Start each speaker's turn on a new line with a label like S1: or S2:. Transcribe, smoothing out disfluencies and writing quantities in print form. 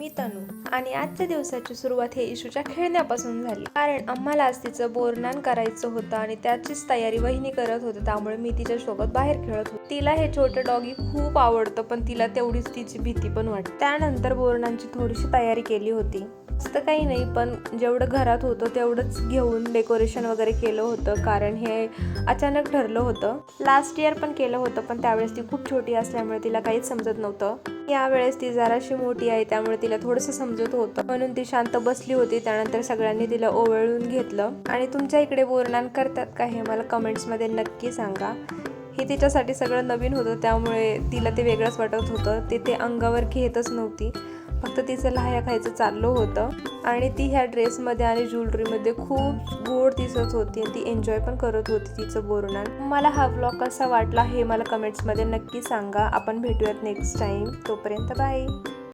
S1: मी तनू आणि आजच्या दिवसाची सुरुवात हे इशूच्या खेळण्यापासून झाली, कारण आम्हाला आज तिचं बोरनान करायचं होतं आणि त्याचीच तयारी वहिनी करत होती, त्यामुळे मी तिच्या सोबत बाहेर खेळत होते. तिला हे छोटे डॉगी खूप आवडतं, पण तिला तेवढीच तिची भीती पण वाटते. त्यानंतर बोरनांची थोडीशी तयारी केली होती. असं काही नाही, पण जेवढं घरात होतं तेवढंच घेऊन डेकोरेशन वगैरे केलं होतं, कारण हे अचानक ठरलं होतं. लास्ट इयर पण केलं होतं, पण त्यावेळेस ती खूप छोटी असल्यामुळे तिला काहीच समजत नव्हतं. यावेळेस ती जराशी मोठी आहे, त्यामुळे तिला थोडंसं समजत होतं, म्हणून ती शांत बसली होती. त्यानंतर सगळ्यांनी तिला ओवाळून घेतलं. आणि तुमच्या इकडे बोरनान करतात का हे मला कमेंट्समध्ये नक्की सांगा. हे तिच्यासाठी सगळं नवीन होतं, त्यामुळे तिला ते वेगळंच वाटत होतं. ते अंगावर घेतच नव्हती, फक्त तिचं लाह्या खायचं चाललं होतं. आणि ती ह्या ड्रेसमध्ये आणि ज्वेलरीमध्ये खूप गोड दिसत होती आणि ती एन्जॉय पण करत होती तिचं बोरनान. मला हा व्लॉग कसा वाटला हे मला कमेंट्समध्ये नक्की सांगा. आपण भेटूयात नेक्स्ट टाईम. तोपर्यंत बाय.